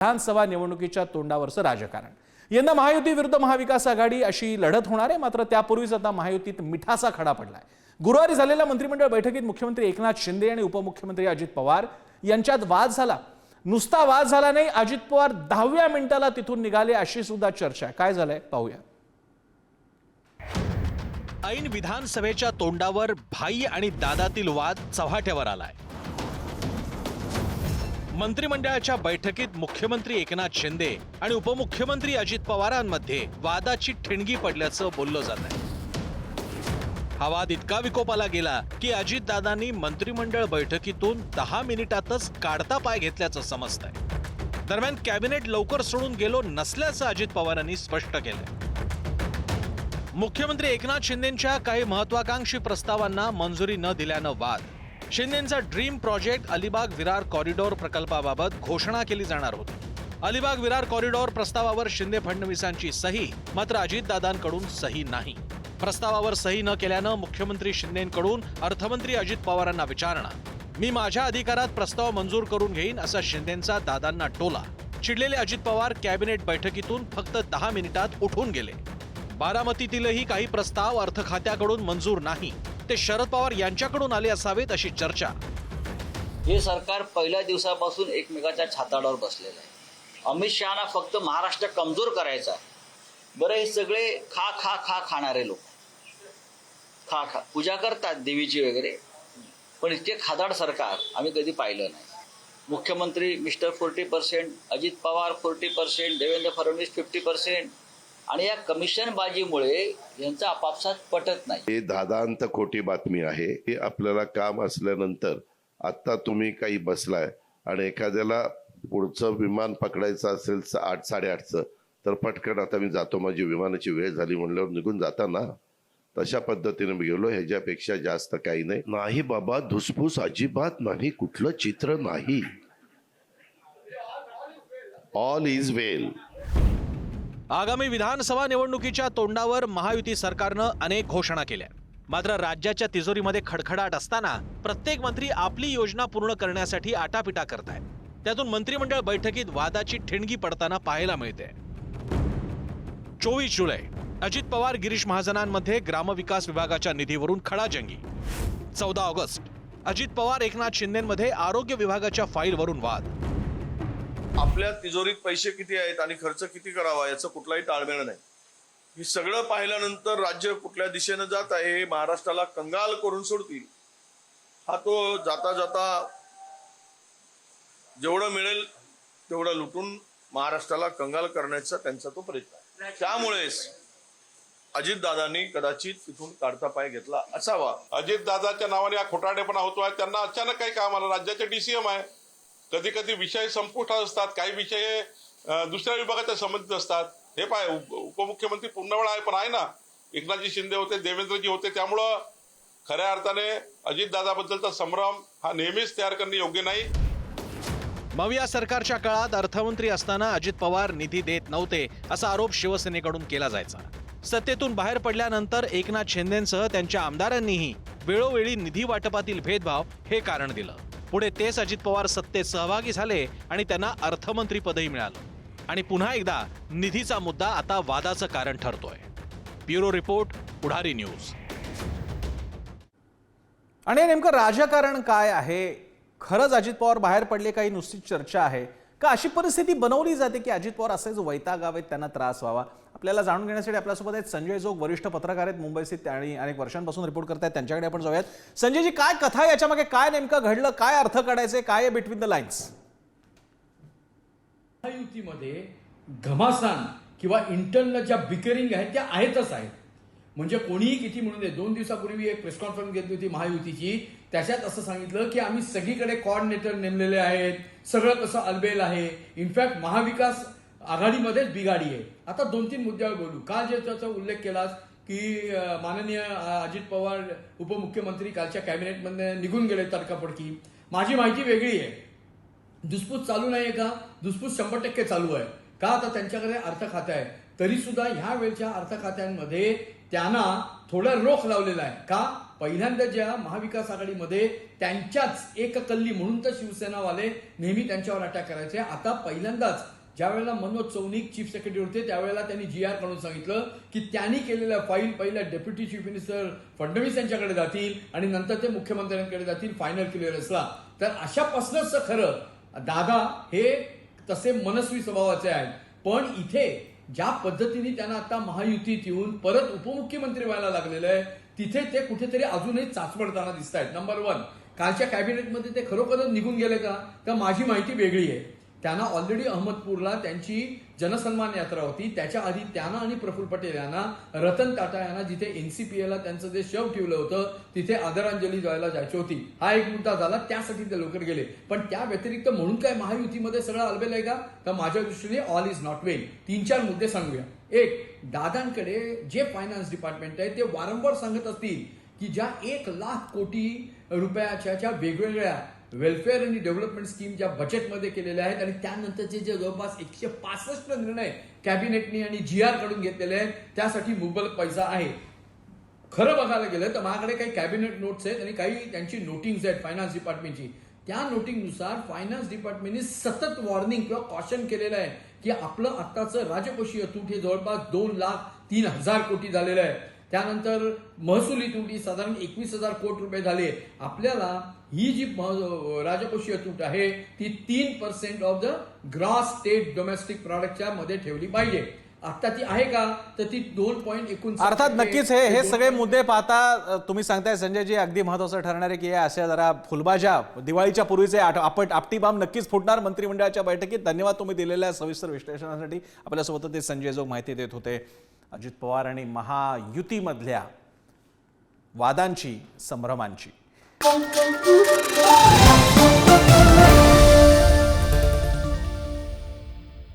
विधानसभा निवडणुकीच्या तोंडावरचं राजकारण। यंदा महायुती विरुद्ध महाविकास आघाडी अशी लढत होणार आहे। मात्र त्यापूर्वीच आता महायुतीत मिठाचा खडा पडलाय। गुरुवारी झालेल्या मंत्रिमंडळ बैठकीत मुख्यमंत्री एकनाथ शिंदे आणि उपमुख्यमंत्री अजित पवार यांच्यात वाद झाला। नुसता वाद झाला नाही, अजित पवार 10व्या मिनिटाला तिथून निघाले अशी सुद्धा चर्चा आहे। काय झालंय पाहूया। ऐन विधानसभेच्या तोंडावर भाई आणि दादातील वाद चव्हाट्यावर आलाय। मंत्रिमंडळाच्या बैठकीत मुख्यमंत्री एकनाथ शिंदे आणि उपमुख्यमंत्री अजित पवारांमध्ये वादाची ठिणगी पडल्याचं बोललं जात आहे। हा वाद इतका विकोपाला गेला की अजितदादांनी मंत्रिमंडळ बैठकीतून 10 मिनिटातच काढता पाय घेतल्याचं समजतंय। दरम्यान कॅबिनेट लवकर सोडून गेलो नसल्याचं अजित पवारांनी स्पष्ट केलंय। मुख्यमंत्री एकनाथ शिंदेंच्या काही महत्वाकांक्षी प्रस्तावांना मंजुरी न दिल्यानं वाद। शिंदेंचा dream project Alibag Virar corridor प्रकल्पाबाबत घोषणा केली जाणार होती। अलिबाग विरार कॉरिडॉर प्रस्तावावर शिंदे फडणवीसांची सही, मात्र अजितदादांकडून सही नाही। प्रस्तावावर सही न केल्यानं मुख्यमंत्री शिंदेंकडून अर्थमंत्री अजित पवारांना विचारणा। मी माझ्या अधिकारात प्रस्ताव मंजूर करून घेईन असा शिंदेंचा दादांना टोला। चिडलेले अजित पवार कॅबिनेट बैठकीतून फक्त 10 मिनिटात उठून गेले। बारामतीतीलही काही प्रस्ताव अर्थ खात्याकडून मंजूर नाही, ते शरद पवार यांच्याकडून आले असावेत अशी चर्चा। हे सरकार पहिल्या दिवसापासून एकमेकाच्या छाताडावर बसलेलं आहे। अमित शहाना फक्त महाराष्ट्र कमजोर करायचा। बरं, हे सगळे खा खा खा खाणारे लोक खा खा पूजा करतात देवीची वगैरे, पण इतके खादाड सरकार आम्ही कधी पाहिलं नाही। मुख्यमंत्री मिस्टर 40%, अजित पवार 40%, देवेंद्र फडणवीस 50%, आणि या कमिशनबाजीमुळे यांचं आपापसात पटत नाही। हे दादांत खोटी बातमी आहे। हे आपल्याला काम असल्यानंतर आता तुम्ही काही बसलाय आणि एखाद्याला पुढचं विमान पकडायचं असेल 8 साडेआठचं, तर पटकन आता मी जातो, माझी विमानाची वेळ झाली म्हणल्यावर निघून जाता ना, तशा पद्धतीने मी गेलो। ह्याच्यापेक्षा जास्त काही नाही। नाही बाबा, धुसफूस अजिबात नाही, कुठलं चित्र नाही, ऑल इज वेल। आगामी विधानसभा निवडणुकीच्या तोंडावर महायुती सरकारनं अनेक घोषणा केल्या। मात्र राज्याच्या तिजोरीमध्ये खडखडाट असताना प्रत्येक मंत्री आपली योजना पूर्ण करण्यासाठी आटापिटा करतायत। त्यातून मंत्रिमंडळ बैठकीत वादाची ठिणगी पडताना पाहायला मिळते। 24 जुलै अजित पवार गिरीश महाजनांमध्ये ग्रामविकास विभागाच्या निधीवरून खडाजंगी। 14 ऑगस्ट अजित पवार एकनाथ शिंदेंमध्ये आरोग्य विभागाच्या फाईलवरून वाद। आपल्या तिजोरीत पैसे किती आहेत आणि खर्च किती करावा याचं कुठलाही ताळमेळ नाही। हे सगळं पाहिल्यानंतर राज्य कुठल्या दिशेने जात आहे हे महाराष्ट्राला कंगाल करून सोडतील। हा तो जाता जाता जेवढं मिळेल तेवढं लुटून महाराष्ट्राला कंगाल करण्याचा त्यांचा तो प्रयत्न आहे। त्यामुळेच अजितदादांनी कदाचित तिथून काढता पाय घेतला असावा। अजितदादाच्या नावाने हा खोटारडेपणा होतोय। त्यांना अचानक काही काम आलं, राज्याचे DCM आहे, कधी कधी विषय संपुष्टात असतात, काही विषय दुसऱ्या विभागाच्या संबंधित असतात। हे पाय उपमुख्यमंत्री पूर्ण वेळ आहे, पण आहे ना, एकनाथजी शिंदे होते, देवेंद्रजी होते, त्यामुळं खऱ्या अर्थाने अजितदादाबद्दलचा संभ्रम हा नेहमीच तयार करणे योग्य नाही। मविया सरकारच्या काळात अर्थमंत्री असताना अजित पवार निधी देत नव्हते असा आरोप शिवसेनेकडून केला जायचा। सत्तेतून बाहेर पडल्यानंतर एकनाथ शिंदेंसह त्यांच्या आमदारांनीही वेळोवेळी निधी वाटपातील भेदभाव हे कारण दिलं। पुढे तेच अजित पवार सत्तेत सहभागी झाले आणि त्यांना अर्थमंत्री पदही मिळालं। आणि पुन्हा एकदा निधीचा मुद्दा आता वादाचं कारण ठरतोय। ब्युरो रिपोर्ट, पुढारी न्यूज। आणि नेमकं राजकारण काय आहे? खरंच अजित पवार बाहेर पडले काही नुसती चर्चा आहे का अशी परिस्थिती बनवली जाते की अजित पवार असे जो वैतागावेत त्यांना त्रास व्हावा? आपल्याला जाणून घेण्यासाठी आपल्यासोबत आहेत संजय जोग, वरिष्ठ पत्रकार आहेत, मुंबई स्थित आणि अनेक वर्षांपासून रिपोर्ट करतायत, त्यांच्याकडे आपण जाऊयात। संजयजी, काय कथा आहे याच्यामागे? काय नेमकं घडलं? काय अर्थ काढायचे? काय आहे बिटवीन द लाईन्स? महायुतीमध्ये घमासान किंवा इंटरनल ज्या बिकरिंग आहेत त्या आहेतच आहेत। म्हणजे कोणीही किती म्हणू दे। 2 दिवसापूर्वी एक प्रेस कॉन्फरन्स घेतली होती महायुतीची, त्याच्यात असं सांगितलं की आम्ही सगळीकडे कोऑर्डिनेटर नेमलेले आहेत, सगळं कसं अलबेल आहे, इनफॅक्ट महाविकास आघाडीमध्येच बिघाडी आहे। आता 2-3 मुद्द्यावर बोलू। काल जे त्याचा उल्लेख केलास की माननीय अजित पवार उपमुख्यमंत्री कालच्या कॅबिनेटमध्ये निघून गेले तडकाफडकी। माझी माहिती वेगळी आहे। धुसफूस चालू नाहीये का? धुसफूस 100% चालू आहे का? आता त्यांच्याकडे अर्थ खाते आहे, तरी सुद्धा ह्या वेळच्या अर्थ खात्यांमध्ये त्यांना थोडा रोख लावलेला आहे का? पहिल्यांदा ज्या महाविकास आघाडीमध्ये त्यांच्याच एककल्ली म्हणून तर शिवसेनावाले नेहमी त्यांच्यावर अटॅक करायचे, आता पहिल्यांदाच ज्या वेळेला मनोज चौनिक चीफ सेक्रेटरी होते त्यावेळेला त्यांनी GR काढून सांगितलं की त्यांनी केलेल्या फाईल पहिल्या डेप्युटी चीफ मिनिस्टर फडणवीस यांच्याकडे जातील आणि नंतर ते मुख्यमंत्र्यांकडे जातील फायनल क्लिअरन्सला. तर अशापासूनच खरं दादा हे तसे मनस्वी स्वभावाचे आहेत. पण इथे ज्या पद्धतीने त्यांना आता महायुतीत येऊन परत उपमुख्यमंत्री व्हायला लागलेलं आहे तिथे ते कुठेतरी अजूनही चाचपडताना दिसत आहेत. नंबर 1, कालच्या कॅबिनेटमध्ये ते खरोखरच निघून गेले का? तर माझी माहिती वेगळी आहे. त्यांना ऑलरेडी अहमदपूरला त्यांची जनसन्मान यात्रा होती. त्याच्या आधी त्यांना आणि प्रफुल्ल पटेल यांना, रतन टाटा यांना जिथे NCPAला त्यांचं जे शव ठेवलं होतं तिथे आदरांजली द्यायला जायची होती. हा एक मुद्दा झाला, त्यासाठी ते लवकर गेले. पण त्या व्यतिरिक्त म्हणून काय महायुतीमध्ये सगळं अलबेल आहे का? तर माझ्या दृष्टीने ऑल इज नॉट वेल. 3-4 मुद्दे सांगूया. एक, दादांकडे जे फायनान्स डिपार्टमेंट आहे ते वारंवार सांगत असतील की ज्या 1 लाख कोटी रुपयाच्या ज्या वेगवेगळ्या वेलफेअर आणि डेव्हलपमेंट स्कीम ज्या बजेटमध्ये केलेल्या आहेत आणि त्यानंतरचे जे जवळपास 165 निर्णय कॅबिनेटने आणि GR कडून घेतलेले आहेत त्यासाठी मुबलक पैसा आहे. खरं बघायला गेलं तर माझ्याकडे काही कॅबिनेट नोट्स आहेत आणि काही त्यांची नोटिंग्स आहेत फायनान्स डिपार्टमेंटची. त्या नोटिंगनुसार फायनान्स डिपार्टमेंटने सतत वॉर्निंग किंवा कॉशन केलेलं आहे की आपलं आत्ताचं राजकोषीय तूट हे जवळपास 2,03,000 कोटी झालेलं आहे. त्यानंतर महसुली तुटी साधारण 21,000 कोटी रुपये झाले. आपल्याला ही जी राजकोषीय तूट आहे ती 3% of the gross state domestic प्रोडक्टच्या मध्ये ठेवली पाहिजे. आता ती आहे का? तर ती 2.29. अर्थात नक्कीच हे सगळे मुद्दे पाहता तुम्ही सांगताय संजयजी अगदी महत्वाचं ठरणार आहे की अशा जरा फुलबाजा दिवाळीच्या पूर्वीचे आपटी बाम नक्कीच फुटणार मंत्रिमंडळाच्या बैठकीत. धन्यवाद तुम्ही दिलेल्या सविस्तर विश्लेषणासाठी. आपल्यासोबत ते संजय जोग माहिती देत होते. अजित पवार आणि महायुतीमधल्या वादांची, संभ्रमांची.